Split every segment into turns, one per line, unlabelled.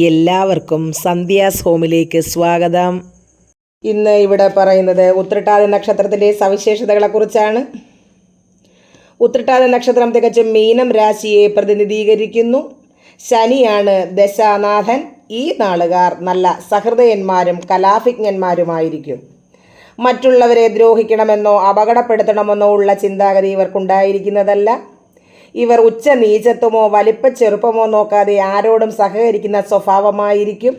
എല്ലാവർക്കും സന്ധ്യാസ് ഹോമിലേക്ക് സ്വാഗതം. ഇന്ന് ഇവിടെ പറയുന്നത് ഉത്രട്ടാതി നക്ഷത്രത്തിൻ്റെ സവിശേഷതകളെക്കുറിച്ചാണ്. ഉത്രട്ടാതി നക്ഷത്രം തികച്ചും മീനം രാശിയെ പ്രതിനിധീകരിക്കുന്നു. ശനിയാണ് ദശാനാഥൻ. ഈ നാളുകാർ നല്ല സഹൃദയന്മാരും കലാഭിജ്ഞന്മാരുമായിരിക്കും. മറ്റുള്ളവരെ ദ്രോഹിക്കണമെന്നോ അപകടപ്പെടുത്തണമെന്നോ ഉള്ള ചിന്താഗതി ഇവർക്കുണ്ടായിരിക്കുന്നതല്ല. ഇവർ ഉച്ച നീചത്വമോ വലിപ്പച്ചെറുപ്പമോ നോക്കാതെ ആരോടും സഹകരിക്കുന്ന സ്വഭാവമായിരിക്കും.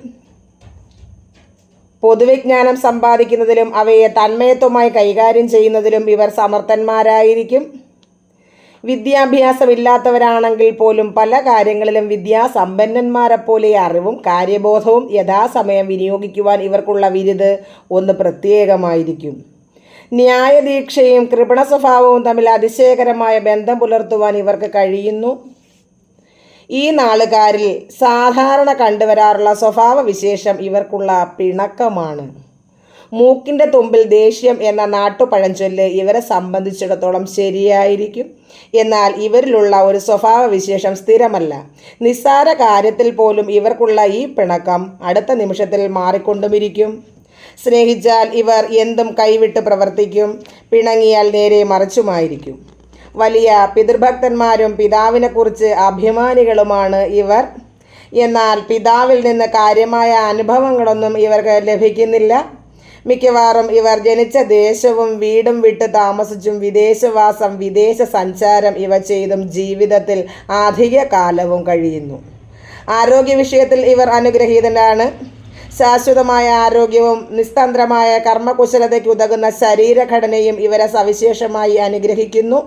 പൊതുവിജ്ഞാനം സമ്പാദിക്കുന്നതിലും അവയെ തന്മയത്വമായി കൈകാര്യം ചെയ്യുന്നതിലും ഇവർ സമർത്ഥന്മാരായിരിക്കും. വിദ്യാഭ്യാസമില്ലാത്തവരാണെങ്കിൽ പോലും പല കാര്യങ്ങളിലും വിദ്യാസമ്പന്നന്മാരെപ്പോലെ അറിവും കാര്യബോധവും യഥാസമയം വിനിയോഗിക്കുവാൻ ഇവർക്കുള്ള വിരുത് ഒന്ന് പ്രത്യേകമായിരിക്കും. ന്യായദീക്ഷയും കൃപണ സ്വഭാവവും തമ്മിൽ അതിശയകരമായ ബന്ധം പുലർത്തുവാൻ ഇവർക്ക് കഴിയുന്നു. ഈ നാളുകാരിൽ സാധാരണ കണ്ടുവരാറുള്ള സ്വഭാവവിശേഷം ഇവർക്കുള്ള പിണക്കമാണ്. മൂക്കിൻ്റെ തുമ്പിൽ ദേഷ്യം എന്ന നാട്ടുപഴഞ്ചൊല്ല് ഇവരെ സംബന്ധിച്ചിടത്തോളം ശരിയായിരിക്കും. എന്നാൽ ഇവരിലുള്ള ഒരു സ്വഭാവവിശേഷം സ്ഥിരമല്ല. നിസ്സാര കാര്യത്തിൽ പോലും ഇവർക്കുള്ള ഈ പിണക്കം അടുത്ത നിമിഷത്തിൽ മാറിക്കൊണ്ടുമിരിക്കും. സ്നേഹിച്ചാൽ ഇവർ എന്തും കൈവിട്ട് പ്രവർത്തിക്കും. പിണങ്ങിയാൽ നേരെ മറിച്ചുമായിരിക്കും. വലിയ പിതൃഭക്തന്മാരും പിതാവിനെക്കുറിച്ച് അഭിമാനികളുമാണ് ഇവർ. എന്നാൽ പിതാവിൽ നിന്ന് കാര്യമായ അനുഭവങ്ങളൊന്നും ഇവർക്ക് ലഭിക്കുന്നില്ല. മിക്കവാറും ഇവർ ജനിച്ച ദേശവും വീടും വിട്ട് താമസിച്ചും വിദേശവാസം വിദേശ സഞ്ചാരം ഇവ ചെയ്തും ജീവിതത്തിൽ അധിക കാലവും കഴിയുന്നു. ആരോഗ്യ വിഷയത്തിൽ ഇവർ അനുഗ്രഹീതരാണ്. ശാശ്വതമായ ആരോഗ്യവും നിസ്തന്ത്രമായ കർമ്മകുശലതയ്ക്ക് ഉതകുന്ന ശരീരഘടനയും ഇവരെ സവിശേഷമായി അനുഗ്രഹിക്കുന്നു.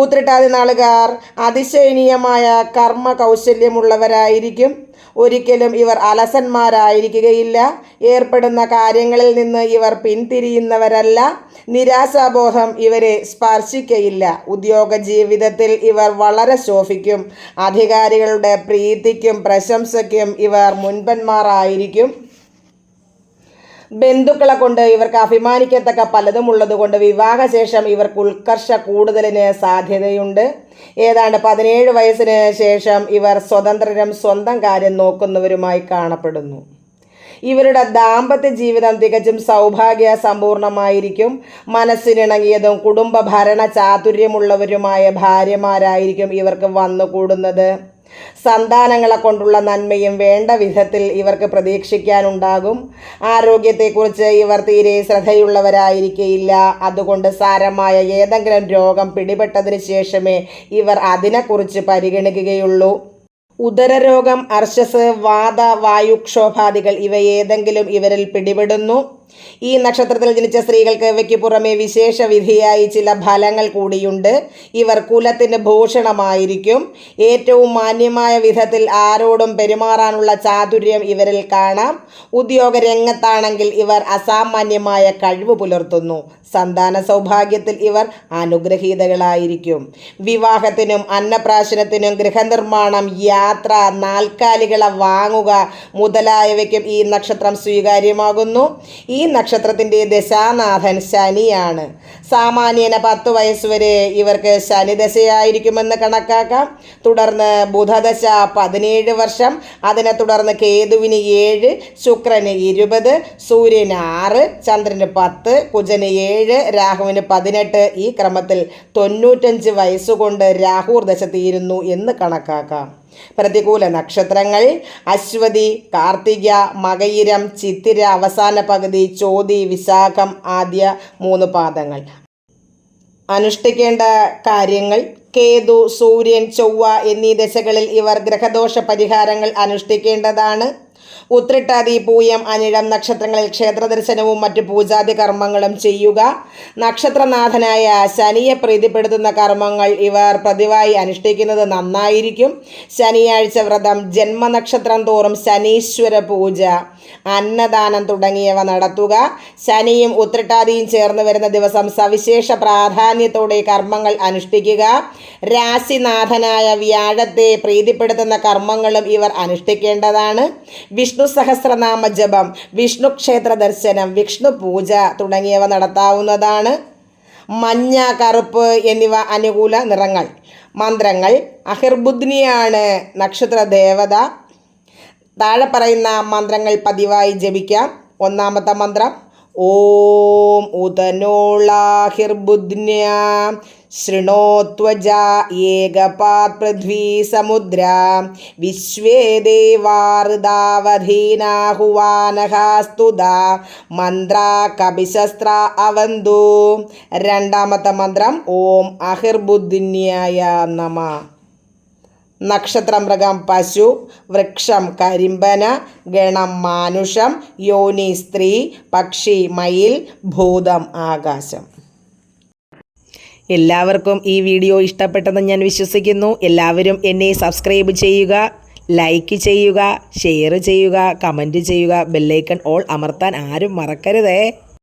ഉത്രട്ടാതി നാളുകാർ അതിശയനീയമായ കർമ്മ കൗശല്യമുള്ളവരായിരിക്കും. ഒരിക്കലും ഇവർ അലസന്മാരായിരിക്കുകയില്ല. ഏർപ്പെടുന്ന കാര്യങ്ങളിൽ നിന്ന് ഇവർ പിന്തിരിയുന്നവരല്ല. നിരാശാബോധം ഇവരെ സ്പർശിക്കയില്ല. ഉദ്യോഗ ജീവിതത്തിൽ ഇവർ വളരെ ശോഭിക്കും. അധികാരികളുടെ പ്രീതിക്കും പ്രശംസയ്ക്കും ഇവർ മുൻപന്മാരായിരിക്കും. ബന്ധുക്കളെ കൊണ്ട് ഇവർക്ക് അഭിമാനിക്കത്തക്ക പലതും ഉള്ളതുകൊണ്ട് വിവാഹശേഷം ഇവർക്ക് ഉത്കർഷ കൂടുതലിന് സാധ്യതയുണ്ട്. ഏതാണ്ട് 17 വയസ്സിന് ശേഷം ഇവർ സ്വതന്ത്രരും സ്വന്തം കാര്യം നോക്കുന്നവരുമായി കാണപ്പെടുന്നു. ഇവരുടെ ദാമ്പത്യ ജീവിതം തികച്ചും സൗഭാഗ്യ സമ്പൂർണമായിരിക്കും. മനസ്സിനിണങ്ങിയതും കുടുംബ ഭരണ ചാതുര്യമുള്ളവരുമായ ഭാര്യമാരായിരിക്കും ഇവർക്ക് വന്നുകൂടുന്നത്. സന്താനങ്ങളെ കൊണ്ടുള്ള നന്മയും വേണ്ട വിധത്തിൽ ഇവർക്ക് പ്രതീക്ഷിക്കാനുണ്ടാകും. ആരോഗ്യത്തെക്കുറിച്ച് ഇവർ തീരെ ശ്രദ്ധയുള്ളവരായിരിക്കയില്ല. അതുകൊണ്ട് സാരമായ ഏതെങ്കിലും രോഗം പിടിപെട്ടതിന് ശേഷമേ ഇവർ അതിനെക്കുറിച്ച് പരിഗണിക്കുകയുള്ളൂ. ഉദരരോഗം, അർശസ്, വാത, വായുക്ഷോഭാദികൾ ഇവയേതെങ്കിലും ഇവരിൽ പിടിപെടുന്നു. ഈ നക്ഷത്രത്തിൽ ജനിച്ച സ്ത്രീകൾക്ക് ഇവയ്ക്ക് പുറമെ വിശേഷ വിധിയായി ചില ഫലങ്ങൾ കൂടിയുണ്ട്. ഇവർ കുലത്തിന് ഭൂഷണമായിരിക്കും. ഏറ്റവും മാന്യമായ വിധത്തിൽ ആരോടും പെരുമാറാനുള്ള ചാതുര്യം ഇവരിൽ കാണാം. ഉദ്യോഗ രംഗത്താണെങ്കിൽ ഇവർ അസാമാന്യമായ കഴിവ് പുലർത്തുന്നു. സന്താന സൗഭാഗ്യത്തിൽ ഇവർ അനുഗ്രഹീതകളായിരിക്കും. വിവാഹത്തിനും അന്നപ്രാശനത്തിനും ഗൃഹനിർമ്മാണം, യാത്ര, നാൽക്കാലികളെ വാങ്ങുക മുതലായവയ്ക്കും ഈ നക്ഷത്രം സ്വീകാര്യമാകുന്നു. ഈ നക്ഷത്രത്തിൻ്റെ ദശാനാഥൻ ശനിയാണ്. സാമാന്യേന 10 വയസ്സുവരെ ഇവർക്ക് ശനിദശയായിരിക്കുമെന്ന് കണക്കാക്കാം. തുടർന്ന് ബുധദശ 17 വർഷം, അതിനെ തുടർന്ന് കേതുവിന് 7, ശുക്രന് 20, സൂര്യന് 6, ചന്ദ്രന് 10, കുജന് 7, രാഹുവിന് 18. ഈ ക്രമത്തിൽ 95 വയസ്സുകൊണ്ട് രാഹുർ ദശ തീരുന്നു എന്ന് കണക്കാക്കാം. പ്രതികൂല നക്ഷത്രങ്ങൾ അശ്വതി, കാർത്തിക, മകയിരം, ചിത്തിര അവസാന പകുതി, ചോതി, വിശാഖം ആദ്യ 3 പാദങ്ങൾ. അനുഷ്ഠിക്കേണ്ട കാര്യങ്ങൾ: കേതു, സൂര്യൻ, ചൊവ്വ എന്നീ ദശകളിൽ ഇവർ ഗ്രഹദോഷ പരിഹാരങ്ങൾ അനുഷ്ഠിക്കേണ്ടതാണ്. ഉത്രട്ടാതി, പൂയം, അനിഴം നക്ഷത്രങ്ങളിൽ ക്ഷേത്രദർശനവും മറ്റു പൂജാതി കർമ്മങ്ങളും ചെയ്യുക. നക്ഷത്രനാഥനായ ശനിയെ പ്രീതിപ്പെടുത്തുന്ന കർമ്മങ്ങൾ ഇവർ പതിവായി അനുഷ്ഠിക്കുന്നത് നന്നായിരിക്കും. ശനിയാഴ്ച വ്രതം, ജന്മനക്ഷത്രം തോറും ശനീശ്വര പൂജ, അന്നദാനം തുടങ്ങിയവ നടത്തുക. ശനിയും ഉത്രട്ടാതിയും ചേർന്ന് വരുന്ന ദിവസം സവിശേഷ പ്രാധാന്യത്തോടെ കർമ്മങ്ങൾ അനുഷ്ഠിക്കുക. രാശിനാഥനായ വ്യാഴത്തെ പ്രീതിപ്പെടുത്തുന്ന കർമ്മങ്ങളും ഇവർ അനുഷ്ഠിക്കേണ്ടതാണ്. വിഷ്ണു സഹസ്രനാമ ജപം, വിഷ്ണു ക്ഷേത്ര ദർശനം, വിഷ്ണു പൂജ തുടങ്ങിയവ നടത്താവുന്നതാണ്. മഞ്ഞ, കറുപ്പ് എന്നിവ അനുകൂല നിറങ്ങൾ. മന്ത്രങ്ങൾ. അഹിർബുദ്നിയാണ് നക്ഷത്ര ദേവത. താഴെ പറയുന്ന മന്ത്രങ്ങൾ പതിവായി ജപിക്കാം. ഒന്നാമത്തെ മന്ത്രം: ഓം ഉദനോളാഹിർബുദ്ന്യ ശൃണോത്വജ ഏകപാത് പൃഥ്വീ സമുദ്ര വിശ്വേ ദേവാർദാവധീനാഹുവാനഹാസ്തുത മന്ത്ര കപിശസ്ത്ര അവന്തു. രണ്ടാമത്തെ മന്ത്രം: ഓം അഹിർബുദ്ന്യായ നമഃ. നക്ഷത്രമൃഗം പശു, വൃക്ഷം കരിമ്പന, ഗണം മാനുഷം, യോനി സ്ത്രീ, പക്ഷി മയിൽ, ഭൂതം ആകാശം. എല്ലാവർക്കും ഈ വീഡിയോ ഇഷ്ടപ്പെട്ടെന്ന് ഞാൻ വിശ്വസിക്കുന്നു. എല്ലാവരും എന്നെ സബ്സ്ക്രൈബ് ചെയ്യുക, ലൈക്ക് ചെയ്യുക, ഷെയർ ചെയ്യുക, കമൻറ്റ് ചെയ്യുക. ബെല്ലൈക്കൺ ഓൾ അമർത്താൻ ആരും മറക്കരുതേ.